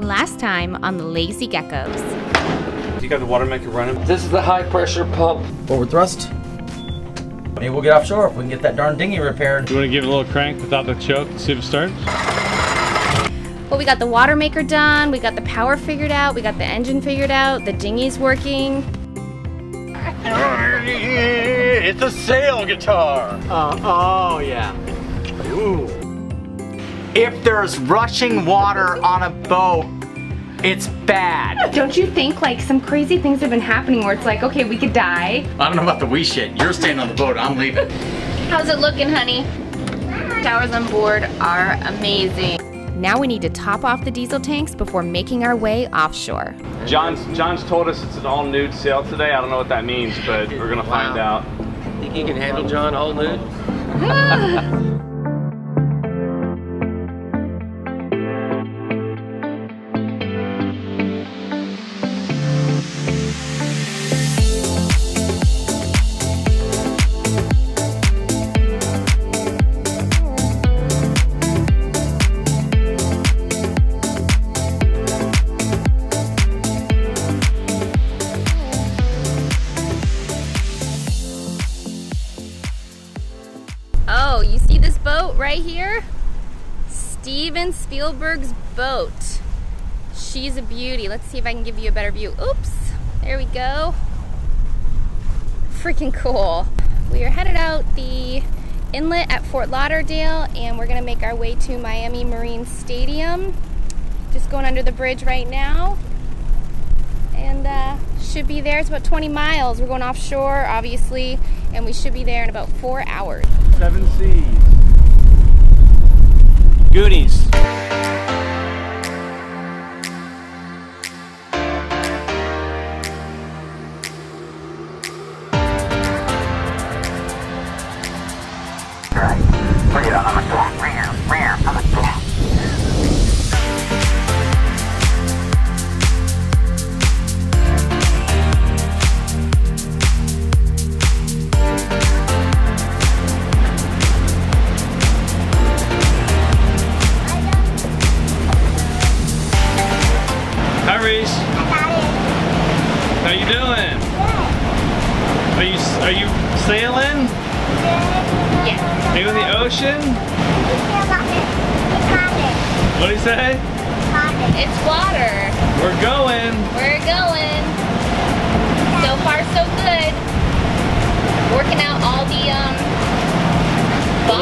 Last time on the Lazy Geckos. You got the water maker running? This is the high pressure pump. Forward thrust. Maybe we'll get offshore if we can get that darn dinghy repaired. You want to give it a little crank without the choke and see if it starts? Well, we got the water maker done, we got the power figured out, we got the engine figured out, the dinghy's working. It's a sail guitar. Oh yeah. Ooh. If there's rushing water on a boat, it's bad. Don't you think like some crazy things have been happening where it's like, okay, we could die? I don't know about the wee shit. You're staying on the boat, I'm leaving. How's it looking, honey? Towers on board are amazing. Now we need to top off the diesel tanks before making our way offshore. John's told us it's an all nude sail today. I don't know what that means, but we're gonna find out. Think you can handle John all nude? Oh, you see this boat right here? Steven Spielberg's boat. She's a beauty. Let's see if I can give you a better view. Oops, there we go. Freaking cool. We are headed out the inlet at Fort Lauderdale and we're gonna make our way to Miami Marine Stadium. Just going under the bridge right now. And should be there. It's about 20 miles. We're going offshore, obviously, and we should be there in about 4 hours. 7 Seas. Goonies. Bring it on, I'm gonna go. I'm gonna go. How you doing? Good. Are you sailing? Yeah. Are you in the ocean? What do you say? It's water. We're going. We're going. So far, so good. Working out all the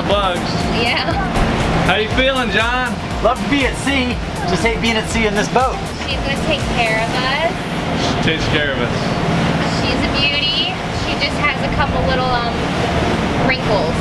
bugs. Yeah. How you feeling, John? Love to be at sea. Just hate being at sea in this boat. She's gonna take care of us. She takes care of us. She's a beauty. She just has a couple little wrinkles.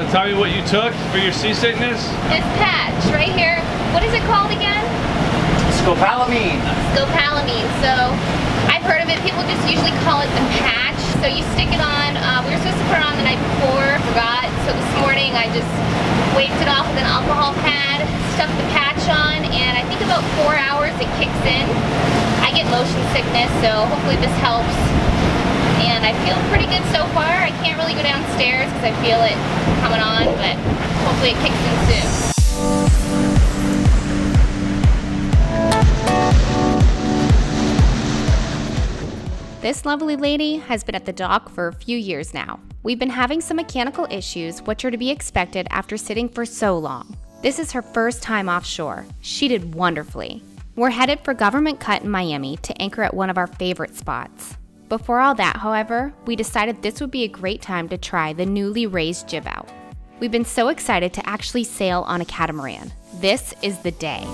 Tell me what you took for your seasickness? This patch right here. What is it called again? Scopolamine. Scopolamine. So I've heard of it. People just usually call it the patch. So you stick it on. We were supposed to put it on the night before. Forgot. So this morning I just wiped it off with an alcohol pad, stuck the patch on, and I think about 4 hours it kicks in. I get motion sickness, so hopefully this helps. And I feel pretty good so far. I can't really go downstairs because I feel it coming on, but hopefully it kicks in soon. This lovely lady has been at the dock for a few years now. We've been having some mechanical issues, which are to be expected after sitting for so long. This is her first time offshore. She did wonderfully. We're headed for Government Cut in Miami to anchor at one of our favorite spots. Before all that, however, we decided this would be a great time to try the newly raised jib out. We've been so excited to actually sail on a catamaran. This is the day.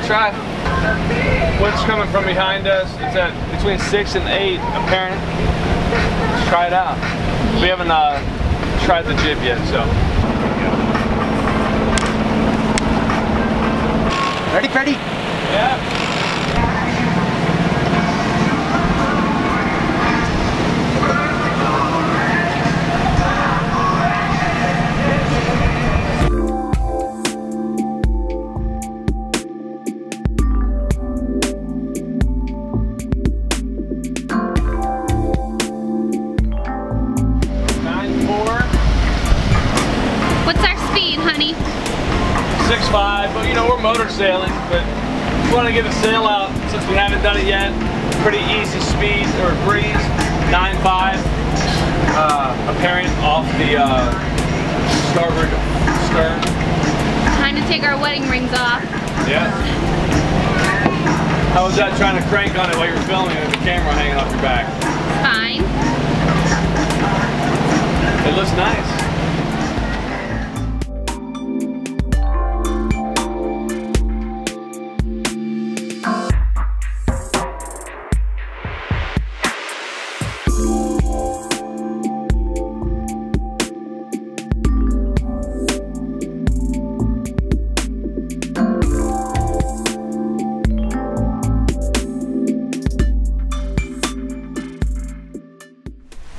try. Wind's coming from behind us. It's at between 6 and 8 apparent. Let's try it out. We haven't tried the jib yet, so. Ready, Freddie? Yeah. What's our speed, honey? 6.5, but you know, we're motor sailing, but we want to get a sail out since we haven't done it yet. Pretty easy speed or breeze, 9.5, apparent off the starboard stern. Time to take our wedding rings off. Yeah. How was that trying to crank on it while you're filming with the camera hanging off your back? Fine. It looks nice.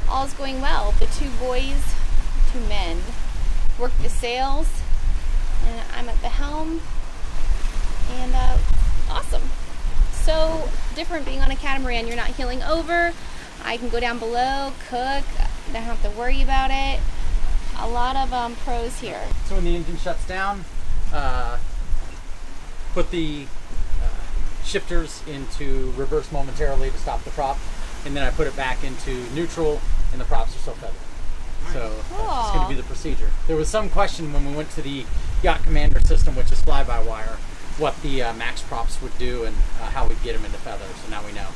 All's going well. The two men, work the sails, and I'm at the helm, and awesome. So different being on a catamaran. You're not heeling over. I can go down below, cook, don't have to worry about it. A lot of pros here. So when the engine shuts down, put the shifters into reverse momentarily to stop the prop, and then I put it back into neutral, and the props are still feathered. So that's going to be the procedure. There was some question when we went to the Yacht Commander system, which is fly-by-wire, what the max props would do and how we'd get them into feather. So now we know.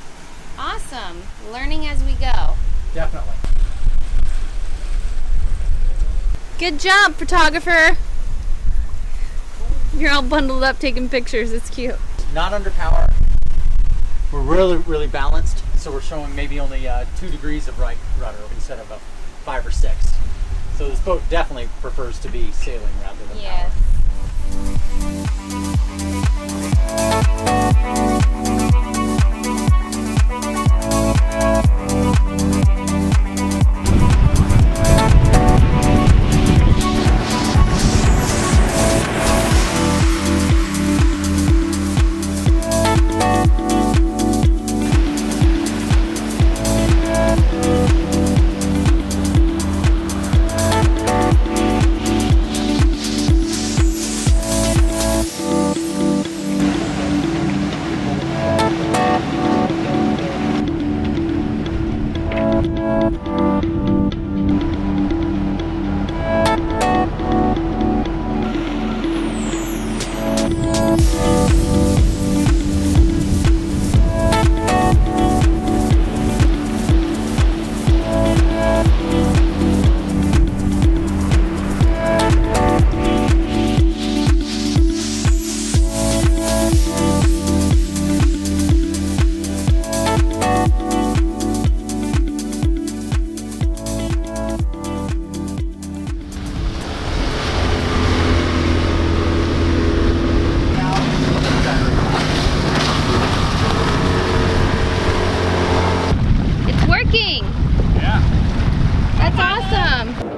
Awesome. Learning as we go. Definitely. Good job, photographer. You're all bundled up taking pictures. It's cute. Not under power. We're really balanced. So we're showing maybe only 2 degrees of right rudder instead of a 5 or 6. So this boat definitely prefers to be sailing rather than power.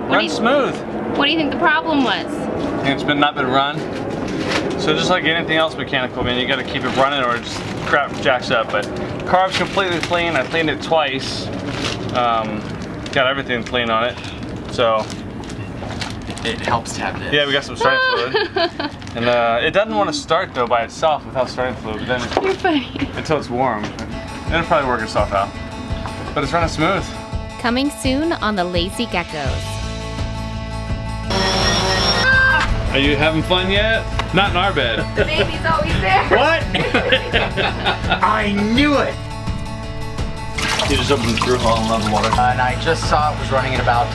Runs smooth. What do you think the problem was? I think it's not been run. So just like anything else mechanical, man, you got to keep it running or just crap jacks up. But carb's completely clean. I cleaned it twice. Got everything clean on it. So it helps to have this. yeah, we got some starting fluid. And it doesn't want to start though by itself without starting fluid. But then You're funny. Until it's warm. It'll probably work itself out. But it's running smooth. Coming soon on the Lazy Geckos. Are you having fun yet? Not in our bed. The baby's always there. What? I knew it! You just opened the screw hole and level water. And I just saw it was running at about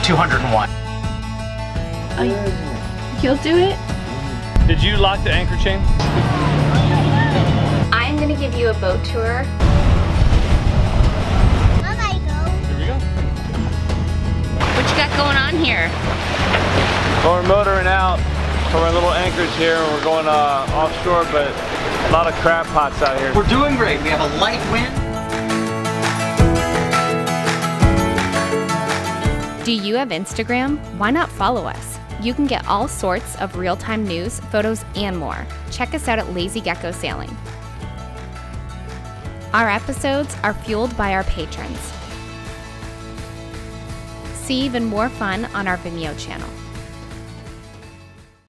201. You'll do it? Did you lock the anchor chain? I'm gonna give you a boat tour. Here we go. What you got going on here? Well, we're motoring out from our little anchors here. We're going offshore, but a lot of crab pots out here. We're doing great. We have a light wind. Do you have Instagram? Why not follow us? You can get all sorts of real-time news, photos, and more. Check us out at Lazy Gecko Sailing. Our episodes are fueled by our patrons. See even more fun on our Vimeo channel.